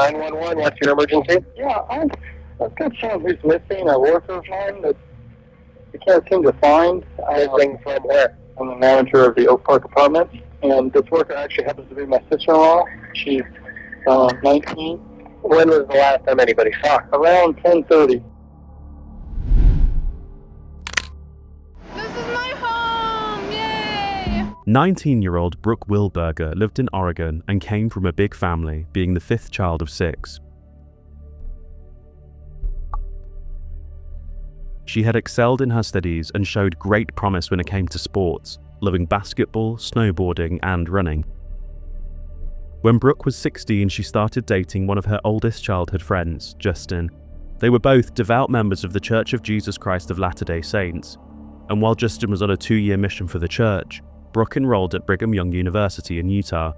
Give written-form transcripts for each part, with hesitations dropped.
911, what's your emergency? Yeah, I've got someone who's missing, a worker of mine that we can't seem to find. Missing from where? I'm the manager of the Oak Park Apartments, and this worker actually happens to be my sister-in-law. She's 19. When was the last time anybody saw her? Around 10:30. This is my home! Yay! 19-year-old Brooke Wilberger lived in Oregon and came from a big family, being the fifth child of 6. She had excelled in her studies and showed great promise when it came to sports, loving basketball, snowboarding, and running. When Brooke was 16, she started dating one of her oldest childhood friends, Justin. They were both devout members of the Church of Jesus Christ of Latter-day Saints, and while Justin was on a 2-year mission for the church, Brooke enrolled at Brigham Young University in Utah.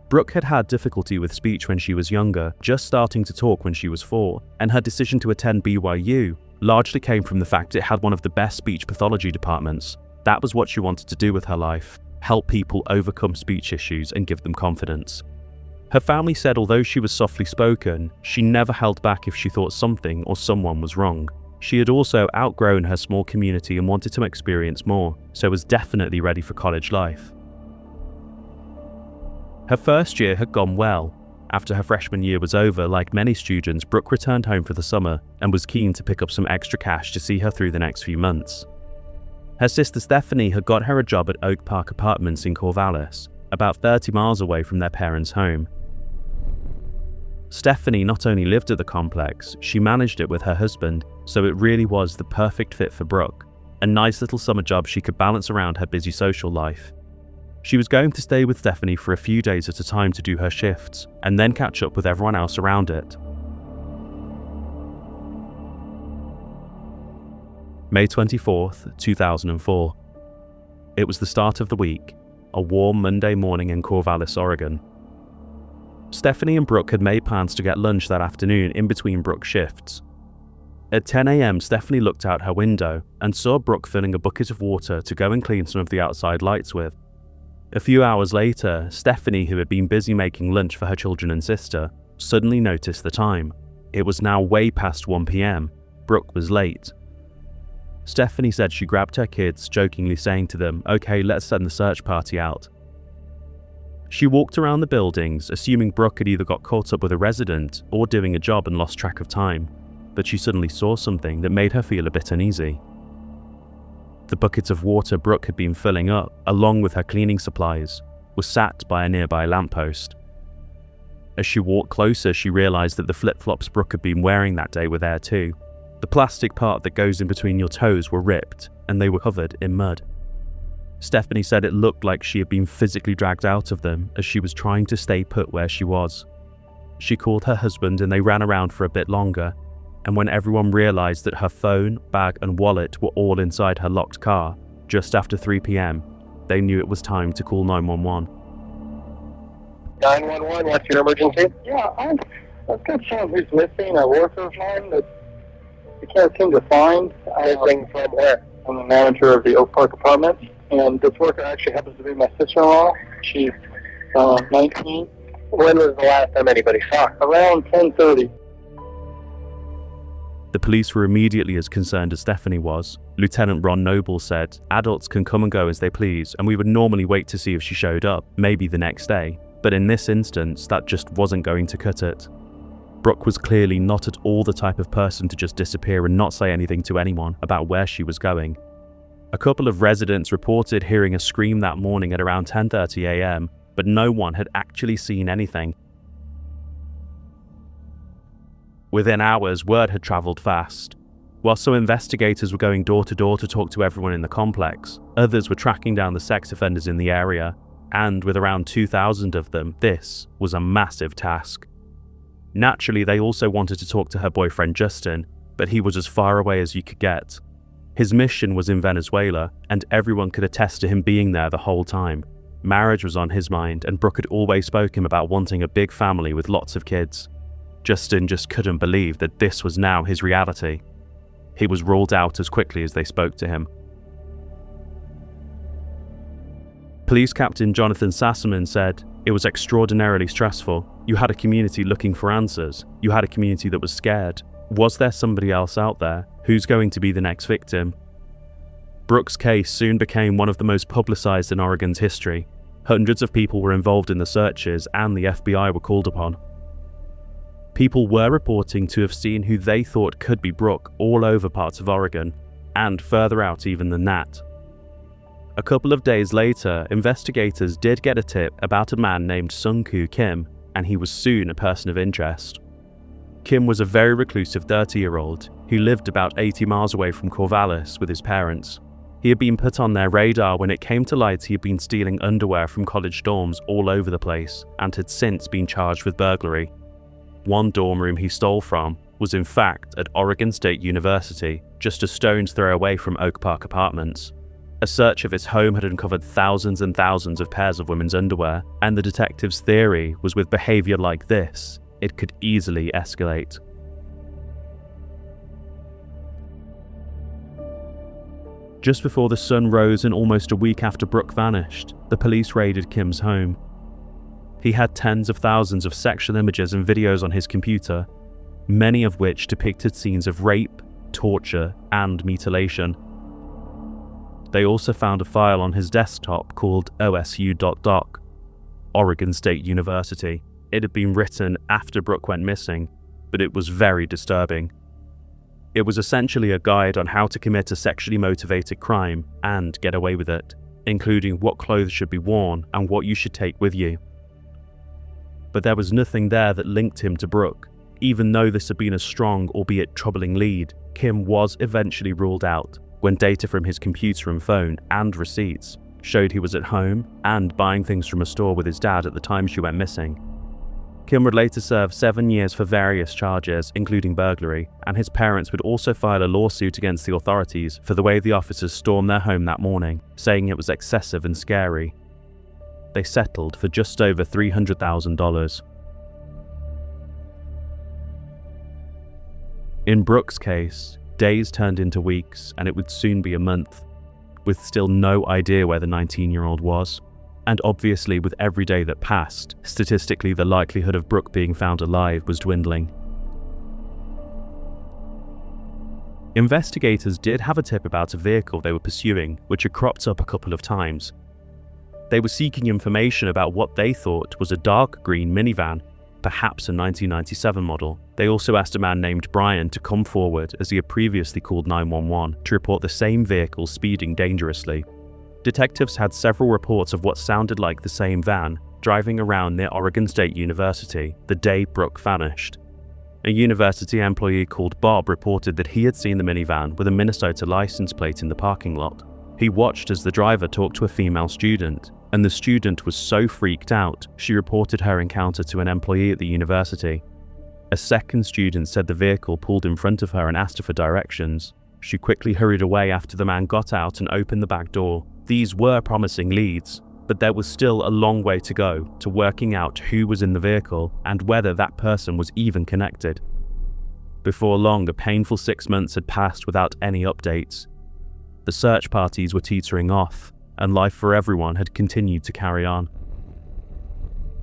Brooke had had difficulty with speech when she was younger, just starting to talk when she was 4, and her decision to attend BYU largely came from the fact it had one of the best speech pathology departments. That was what she wanted to do with her life, help people overcome speech issues and give them confidence. Her family said although she was softly spoken, she never held back if she thought something or someone was wrong. She had also outgrown her small community and wanted to experience more, so was definitely ready for college life. Her first year had gone well. After her freshman year was over, like many students, Brooke returned home for the summer and was keen to pick up some extra cash to see her through the next few months. Her sister Stephanie had got her a job at Oak Park Apartments in Corvallis, about 30 miles away from their parents' home. Stephanie not only lived at the complex, she managed it with her husband, so it really was the perfect fit for Brooke, a nice little summer job she could balance around her busy social life. She was going to stay with Stephanie for a few days at a time to do her shifts, and then catch up with everyone else around it. May 24th, 2004. It was the start of the week, a warm Monday morning in Corvallis, Oregon. Stephanie and Brooke had made plans to get lunch that afternoon in between Brooke's shifts. At 10 a.m, Stephanie looked out her window and saw Brooke filling a bucket of water to go and clean some of the outside lights with. A few hours later, Stephanie, who had been busy making lunch for her children and sister, suddenly noticed the time. It was now way past 1 p.m. Brooke was late. Stephanie said she grabbed her kids, jokingly saying to them, "Okay, let's send the search party out." She walked around the buildings, assuming Brooke had either got caught up with a resident or doing a job and lost track of time, but she suddenly saw something that made her feel a bit uneasy. The bucket of water Brooke had been filling up, along with her cleaning supplies, was sat by a nearby lamppost. As she walked closer, she realized that the flip-flops Brooke had been wearing that day were there too. The plastic part that goes in between your toes were ripped, and they were covered in mud. Stephanie said it looked like she had been physically dragged out of them as she was trying to stay put where she was. She called her husband and they ran around for a bit longer, and when everyone realized that her phone, bag and wallet were all inside her locked car, just after 3 p.m, they knew it was time to call 911. 911, what's your emergency? Yeah, I've got someone who's missing, a worker of mine that we can't seem to find. Missing from where? I'm the manager of the Oak Park Apartments, and this worker actually happens to be my sister-in-law. She's 19. When was the last time anybody saw her? Around 10:30. The police were immediately as concerned as Stephanie was. Lieutenant Ron Noble said, "Adults can come and go as they please, and we would normally wait to see if she showed up, maybe the next day. But in this instance, that just wasn't going to cut it." Brooke was clearly not at all the type of person to just disappear and not say anything to anyone about where she was going. A couple of residents reported hearing a scream that morning at around 10:30 a.m, but no one had actually seen anything. Within hours, word had travelled fast. While some investigators were going door to door to talk to everyone in the complex, others were tracking down the sex offenders in the area, and with around 2,000 of them, this was a massive task. Naturally, they also wanted to talk to her boyfriend Justin, but he was as far away as you could get. His mission was in Venezuela, and everyone could attest to him being there the whole time. Marriage was on his mind, and Brooke had always spoken about wanting a big family with lots of kids. Justin just couldn't believe that this was now his reality. He was ruled out as quickly as they spoke to him. Police Captain Jonathan Sassaman said, It was extraordinarily stressful. You had a community looking for answers. You had a community that was scared. Was there somebody else out there? Who's going to be the next victim? Brooke's case soon became one of the most publicized in Oregon's history. Hundreds of people were involved in the searches, and the FBI were called upon. People were reporting to have seen who they thought could be Brooke all over parts of Oregon, and further out even than that. A couple of days later, investigators did get a tip about a man named Sung-Koo Kim, and he was soon a person of interest. Kim was a very reclusive 30-year-old who lived about 80 miles away from Corvallis with his parents. He had been put on their radar when it came to light he had been stealing underwear from college dorms all over the place and had since been charged with burglary. One dorm room he stole from was in fact at Oregon State University, just a stone's throw away from Oak Park Apartments. A search of his home had uncovered thousands and thousands of pairs of women's underwear, and the detective's theory was with behavior like this, it could easily escalate. Just before the sun rose and almost a week after Brooke vanished, the police raided Kim's home. He had tens of thousands of sexual images and videos on his computer, many of which depicted scenes of rape, torture, and mutilation. They also found a file on his desktop called osu.doc, Oregon State University. It had been written after Brooke went missing, but it was very disturbing. It was essentially a guide on how to commit a sexually motivated crime and get away with it, including what clothes should be worn and what you should take with you. But there was nothing there that linked him to Brooke. Even though this had been a strong, albeit troubling lead, Kim was eventually ruled out when data from his computer and phone and receipts showed he was at home and buying things from a store with his dad at the time she went missing. Kim would later serve 7 years for various charges, including burglary, and his parents would also file a lawsuit against the authorities for the way the officers stormed their home that morning, saying it was excessive and scary. They settled for just over $300,000. In Brooke's case, days turned into weeks, and it would soon be a month, with still no idea where the 19-year-old was. And obviously, with every day that passed, statistically the likelihood of Brooke being found alive was dwindling. Investigators did have a tip about a vehicle they were pursuing, which had cropped up a couple of times. They were seeking information about what they thought was a dark green minivan, perhaps a 1997 model. They also asked a man named Brian to come forward, as he had previously called 911, to report the same vehicle speeding dangerously. Detectives had several reports of what sounded like the same van driving around near Oregon State University the day Brooke vanished. A university employee called Bob reported that he had seen the minivan with a Minnesota license plate in the parking lot. He watched as the driver talked to a female student, and the student was so freaked out she reported her encounter to an employee at the university. A second student said the vehicle pulled in front of her and asked her for directions. She quickly hurried away after the man got out and opened the back door. These were promising leads, but there was still a long way to go to working out who was in the vehicle and whether that person was even connected. Before long, a painful 6 months had passed without any updates. The search parties were teetering off, and life for everyone had continued to carry on.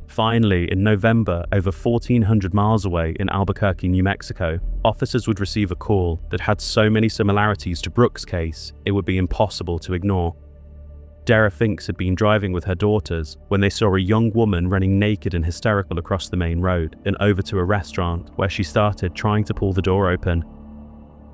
Finally, in November, over 1,400 miles away in Albuquerque, New Mexico, officers would receive a call that had so many similarities to Brooke's case, it would be impossible to ignore. Dara Finks had been driving with her daughters when they saw a young woman running naked and hysterical across the main road and over to a restaurant where she started trying to pull the door open.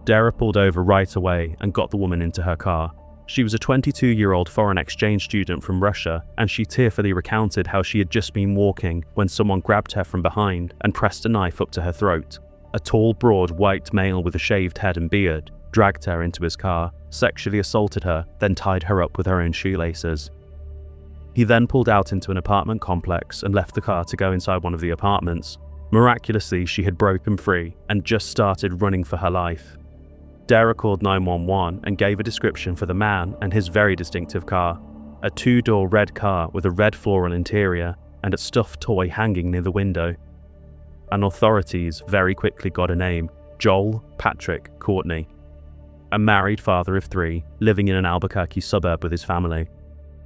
Dara pulled over right away and got the woman into her car. She was a 22-year-old foreign exchange student from Russia, and she tearfully recounted how she had just been walking when someone grabbed her from behind and pressed a knife up to her throat. A tall, broad, white male with a shaved head and beard dragged her into his car, sexually assaulted her, then tied her up with her own shoelaces. He then pulled out into an apartment complex and left the car to go inside one of the apartments. Miraculously, she had broken free and just started running for her life. Dara called 911 and gave a description for the man and his very distinctive car, a 2-door red car with a red floral interior and a stuffed toy hanging near the window. And authorities very quickly got a name: Joel Patrick Courtney, a married father of 3 living in an Albuquerque suburb with his family.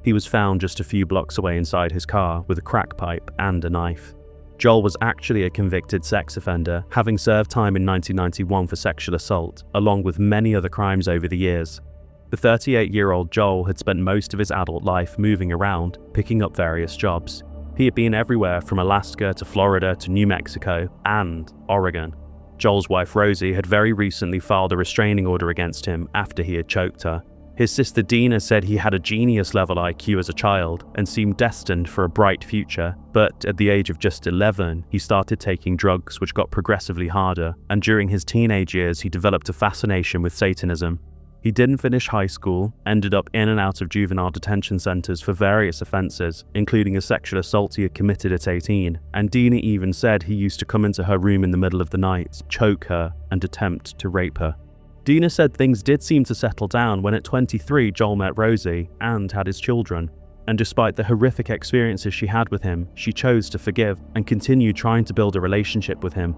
He was found just a few blocks away inside his car with a crack pipe and a knife. Joel was actually a convicted sex offender, having served time in 1991 for sexual assault, along with many other crimes over the years. The 38-year-old Joel had spent most of his adult life moving around, picking up various jobs. He had been everywhere from Alaska to Florida to New Mexico and Oregon. Joel's wife Rosie had very recently filed a restraining order against him after he had choked her. His sister Dina said he had a genius-level IQ as a child and seemed destined for a bright future, but at the age of just 11, he started taking drugs which got progressively harder, and during his teenage years he developed a fascination with Satanism. He didn't finish high school, ended up in and out of juvenile detention centers for various offenses, including a sexual assault he had committed at 18, and Dina even said he used to come into her room in the middle of the night, choke her, and attempt to rape her. Dina said things did seem to settle down when at 23 Joel met Rosie and had his children, and despite the horrific experiences she had with him, she chose to forgive and continued trying to build a relationship with him.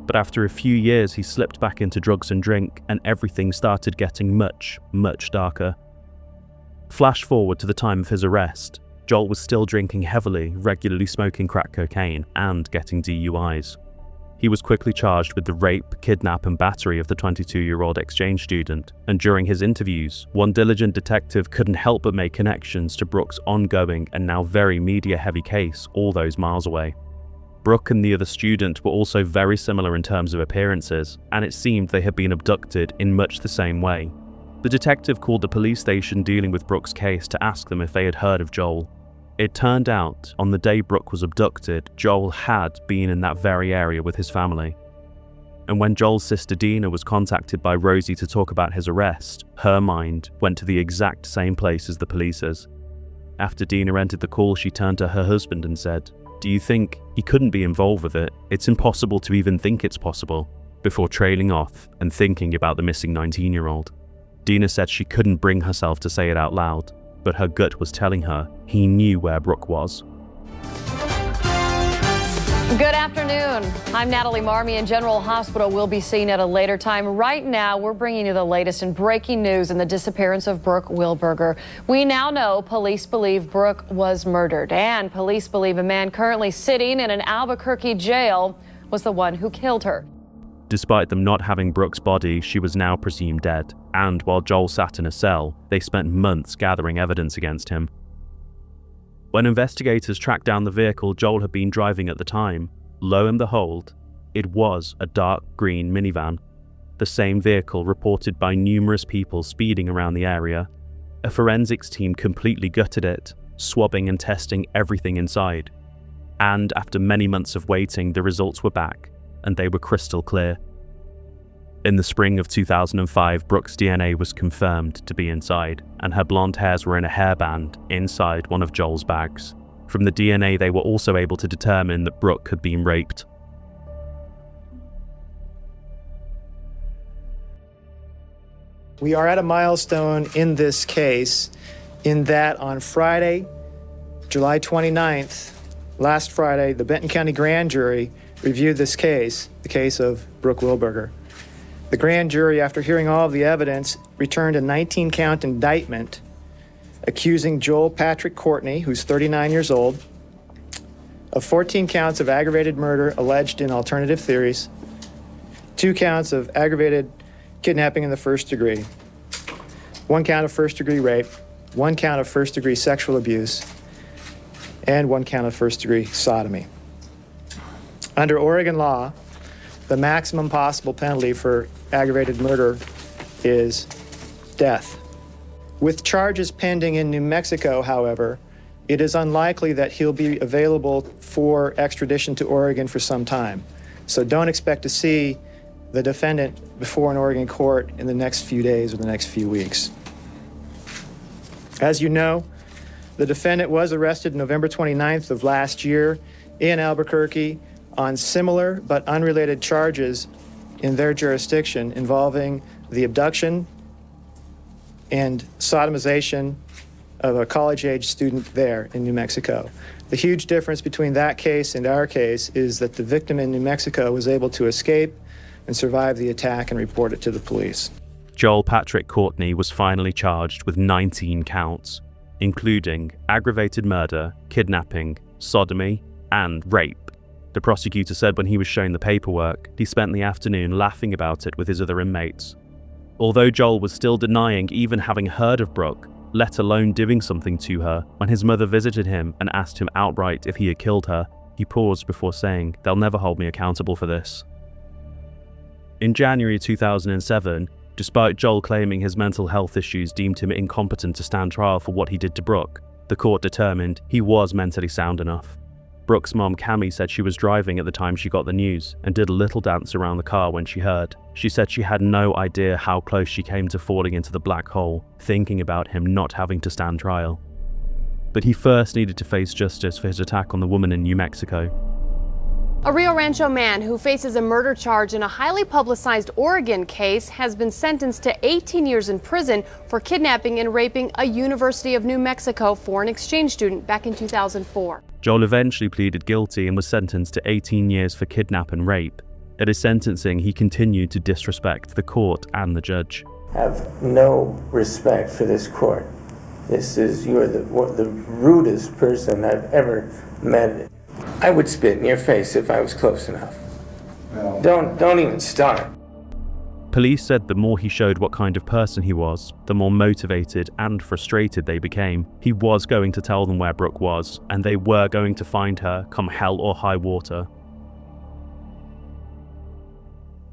But after a few years he slipped back into drugs and drink, and everything started getting much, much darker. Flash forward to the time of his arrest. Joel was still drinking heavily, regularly smoking crack cocaine, and getting DUIs. He was quickly charged with the rape, kidnap, and battery of the 22-year-old exchange student, and during his interviews, one diligent detective couldn't help but make connections to Brooke's ongoing and now very media-heavy case all those miles away. Brooke and the other student were also very similar in terms of appearances, and it seemed they had been abducted in much the same way. The detective called the police station dealing with Brooke's case to ask them if they had heard of Joel. It turned out, on the day Brooke was abducted, Joel had been in that very area with his family. And when Joel's sister Dina was contacted by Rosie to talk about his arrest, her mind went to the exact same place as the police's. After Dina entered the call, she turned to her husband and said, "Do you think he couldn't be involved with it? It's impossible to even think it's possible," before trailing off and thinking about the missing 19-year-old. Dina said she couldn't bring herself to say it out loud, but her gut was telling her he knew where Brooke was. Good afternoon. I'm Natalie Marmie, and General Hospital will be seen at a later time. Right now, we're bringing you the latest and breaking news in the disappearance of Brooke Wilberger. We now know police believe Brooke was murdered, and police believe a man currently sitting in an Albuquerque jail was the one who killed her. Despite them not having Brooke's body, she was now presumed dead, and while Joel sat in a cell, they spent months gathering evidence against him. When investigators tracked down the vehicle Joel had been driving at the time, lo and behold, it was a dark green minivan, the same vehicle reported by numerous people speeding around the area. A forensics team completely gutted it, swabbing and testing everything inside. And after many months of waiting, the results were back, and they were crystal clear. In the spring of 2005, Brooke's DNA was confirmed to be inside, and her blonde hairs were in a hairband inside one of Joel's bags. From the DNA, they were also able to determine that Brooke had been raped. We are at a milestone in this case in that on Friday, July 29th, last Friday, the Benton County Grand Jury reviewed this case, the case of Brooke Wilberger. The grand jury, after hearing all of the evidence, returned a 19-count indictment accusing Joel Patrick Courtney, who's 39 years old, of 14 counts of aggravated murder alleged in alternative theories, 2 counts of aggravated kidnapping in the first degree, 1 count of first-degree rape, 1 count of first-degree sexual abuse, and 1 count of first-degree sodomy. Under Oregon law, the maximum possible penalty for aggravated murder is death. With charges pending in New Mexico, however, it is unlikely that he'll be available for extradition to Oregon for some time. So don't expect to see the defendant before an Oregon court in the next few days or the next few weeks. As you know, the defendant was arrested November 29th of last year in Albuquerque on similar but unrelated charges in their jurisdiction involving the abduction and sodomization of a college-age student there in New Mexico. The huge difference between that case and our case is that the victim in New Mexico was able to escape and survive the attack and report it to the police. Joel Patrick Courtney was finally charged with 19 counts. including aggravated murder, kidnapping, sodomy, and rape. The prosecutor said when he was shown the paperwork, he spent the afternoon laughing about it with his other inmates. Although Joel was still denying even having heard of Brooke, let alone doing something to her, when his mother visited him and asked him outright if he had killed her, he paused before saying, "They'll never hold me accountable for this." In January 2007, despite Joel claiming his mental health issues deemed him incompetent to stand trial for what he did to Brooke, the court determined he was mentally sound enough. Brooke's mom, Cammie, said she was driving at the time she got the news and did a little dance around the car when she heard. She said she had no idea how close she came to falling into the black hole, thinking about him not having to stand trial. But he first needed to face justice for his attack on the woman in New Mexico. A Rio Rancho man who faces a murder charge in a highly publicized Oregon case has been sentenced to 18 years in prison for kidnapping and raping a University of New Mexico foreign exchange student back in 2004. Joel eventually pleaded guilty and was sentenced to 18 years for kidnap and rape. At his sentencing, he continued to disrespect the court and the judge. I have no respect for this court. You're the rudest person I've ever met. I would spit in your face if I was close enough. No. Don't even start. Police said the more he showed what kind of person he was, the more motivated and frustrated they became. He was going to tell them where Brooke was, and they were going to find her, come hell or high water.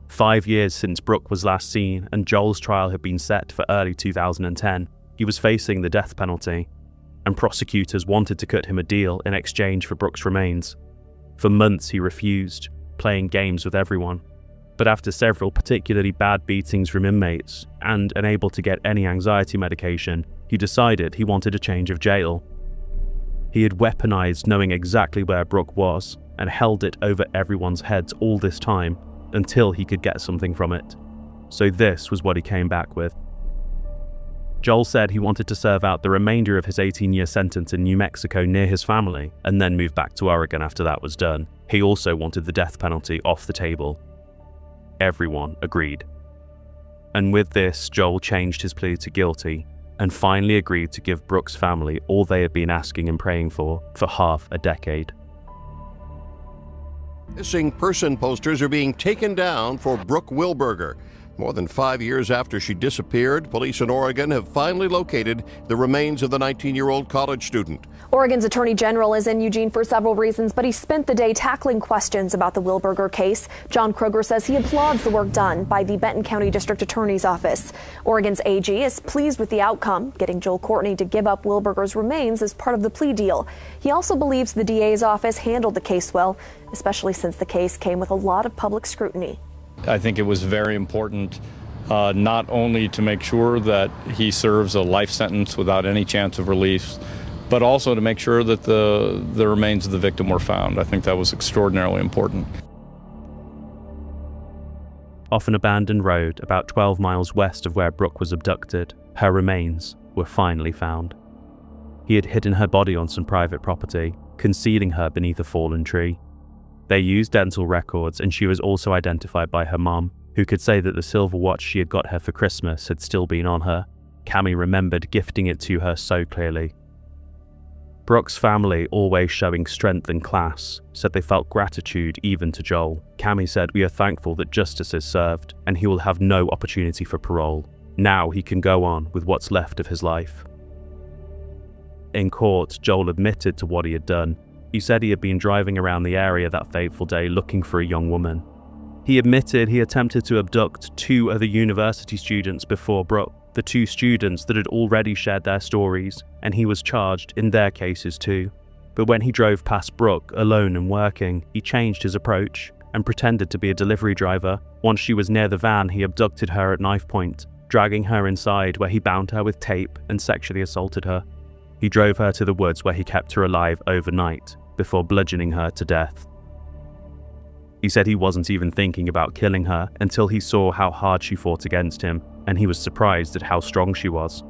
5 years since Brooke was last seen, and Joel's trial had been set for early 2010. He was facing the death penalty, and prosecutors wanted to cut him a deal in exchange for Brooke's remains. For months he refused, playing games with everyone. But after several particularly bad beatings from inmates, and unable to get any anxiety medication, he decided he wanted a change of jail. He had weaponized knowing exactly where Brooke was, and held it over everyone's heads all this time, until he could get something from it. So this was what he came back with. Joel said he wanted to serve out the remainder of his 18-year sentence in New Mexico near his family, and then move back to Oregon after that was done. He also wanted the death penalty off the table. Everyone agreed. And with this, Joel changed his plea to guilty, and finally agreed to give Brooke's family all they had been asking and praying for half a decade. Missing person posters are being taken down for Brooke Wilberger. More than 5 years after she disappeared, police in Oregon have finally located the remains of the 19-year-old college student. Oregon's Attorney General is in Eugene for several reasons, but he spent the day tackling questions about the Wilberger case. John Kroger says he applauds the work done by the Benton County District Attorney's Office. Oregon's AG is pleased with the outcome, getting Joel Courtney to give up Wilberger's remains as part of the plea deal. He also believes the DA's office handled the case well, especially since the case came with a lot of public scrutiny. I think it was very important not only to make sure that he serves a life sentence without any chance of release, but also to make sure that the remains of the victim were found. I think that was extraordinarily important. Off an abandoned road about 12 miles west of where Brooke was abducted, her remains were finally found. He had hidden her body on some private property, concealing her beneath a fallen tree. They used dental records, and she was also identified by her mom, who could say that the silver watch she had got her for Christmas had still been on her. Cammie remembered gifting it to her so clearly. Brooke's family, always showing strength and class, said they felt gratitude even to Joel. Cammie said, "We are thankful that justice is served, and he will have no opportunity for parole. Now he can go on with what's left of his life." In court, Joel admitted to what he had done. He said he had been driving around the area that fateful day looking for a young woman. He admitted he attempted to abduct 2 other university students before Brooke, the 2 students that had already shared their stories, and he was charged in their cases too. But when he drove past Brooke, alone and working, he changed his approach and pretended to be a delivery driver. Once she was near the van, he abducted her at knife point, dragging her inside where he bound her with tape and sexually assaulted her. He drove her to the woods where he kept her alive overnight, before bludgeoning her to death. He said he wasn't even thinking about killing her until he saw how hard she fought against him, and he was surprised at how strong she was.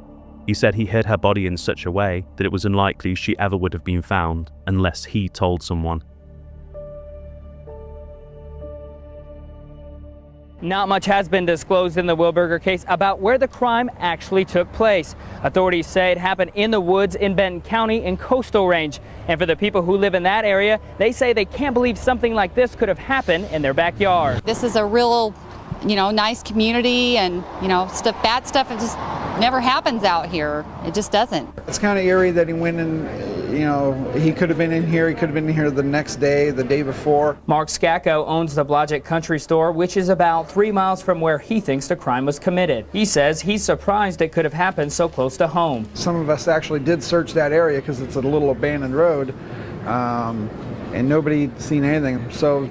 He said he hid her body in such a way that it was unlikely she ever would have been found unless he told someone. Not much has been disclosed in the Wilberger case about where the crime actually took place. Authorities say it happened in the woods in Benton County in Coastal Range. And for the people who live in that area, they say they can't believe something like this could have happened in their backyard. This is a real, nice community, and, bad stuff, it just never happens out here. It just doesn't. It's kind of eerie that he went in, he could have been in here, he could have been in here the next day, the day before. Mark Scacco owns the Blodgett Country Store, which is about 3 miles from where he thinks the crime was committed. He says he's surprised it could have happened so close to home. Some of us actually did search that area because it's a little abandoned road. And nobody seen anything. So,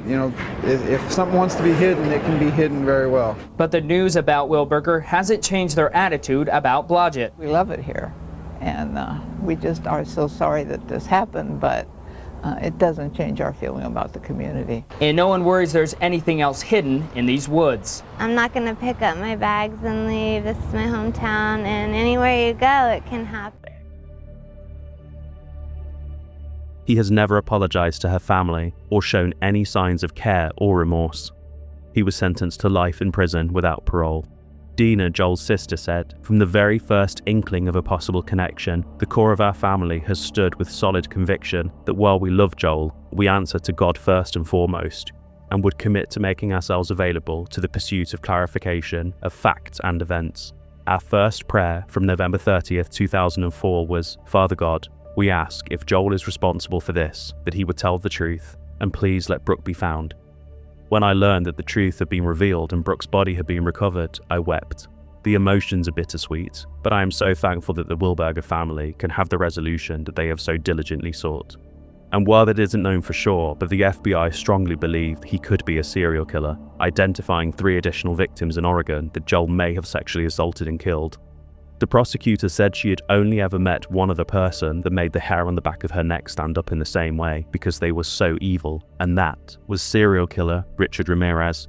if something wants to be hidden, it can be hidden very well. But the news about Wilberger hasn't changed their attitude about Blodgett. We love it here, and we just are so sorry that this happened, but it doesn't change our feeling about the community. And no one worries there's anything else hidden in these woods. I'm not going to pick up my bags and leave. This is my hometown, and anywhere you go, it can happen. He has never apologized to her family or shown any signs of care or remorse. He was sentenced to life in prison without parole. Dina, Joel's sister, said, "From the very first inkling of a possible connection, the core of our family has stood with solid conviction that while we love Joel, we answer to God first and foremost, and would commit to making ourselves available to the pursuit of clarification of facts and events." Our first prayer from November 30th, 2004 was, "Father God, we ask if Joel is responsible for this, that he would tell the truth, and please let Brooke be found." When I learned that the truth had been revealed and Brooke's body had been recovered, I wept. The emotions are bittersweet, but I am so thankful that the Wilberger family can have the resolution that they have so diligently sought. And while that isn't known for sure, but the FBI strongly believe he could be a serial killer, identifying 3 additional victims in Oregon that Joel may have sexually assaulted and killed. The prosecutor said she had only ever met one other person that made the hair on the back of her neck stand up in the same way because they were so evil, and that was serial killer Richard Ramirez.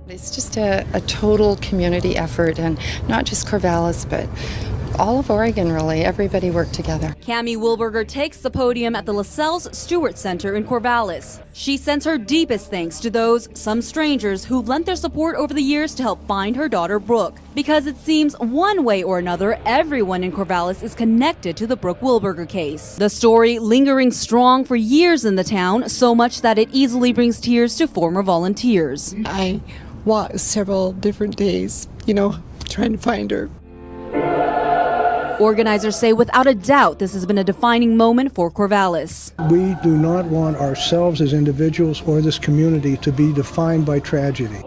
It's just a total community effort, and not just Corvallis, but all of Oregon, really. Everybody worked together. Cammie Wilberger takes the podium at the LaSalle's Stewart Center in Corvallis. She sends her deepest thanks to those, some strangers, who've lent their support over the years to help find her daughter Brooke. Because it seems one way or another, everyone in Corvallis is connected to the Brooke Wilberger case. The story lingering strong for years in the town, so much that it easily brings tears to former volunteers. I walked several different days, trying to find her. Organizers say without a doubt this has been a defining moment for Corvallis. We do not want ourselves as individuals or this community to be defined by tragedy.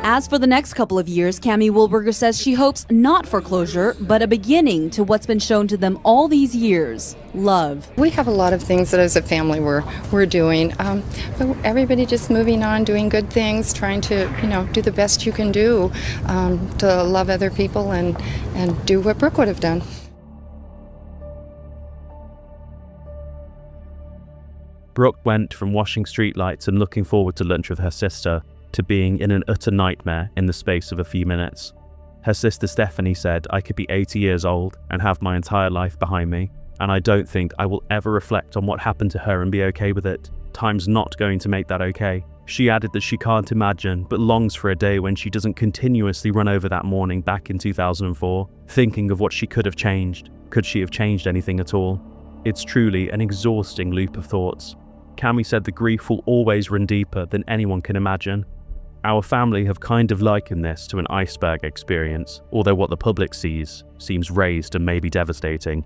As for the next couple of years, Cammie Wilberger says she hopes not for closure, but a beginning to what's been shown to them all these years, love. We have a lot of things that as a family we're doing, but everybody just moving on, doing good things, trying to, do the best you can do to love other people and do what Brooke would have done. Brooke went from washing streetlights and looking forward to lunch with her sister to being in an utter nightmare in the space of a few minutes. Her sister Stephanie said, "I could be 80 years old and have my entire life behind me, and I don't think I will ever reflect on what happened to her and be okay with it. Time's not going to make that okay." She added that she can't imagine, but longs for a day when she doesn't continuously run over that morning back in 2004, thinking of what she could have changed. Could she have changed anything at all? It's truly an exhausting loop of thoughts. Cammie said the grief will always run deeper than anyone can imagine. Our family have kind of likened this to an iceberg experience, although what the public sees seems raised and maybe devastating.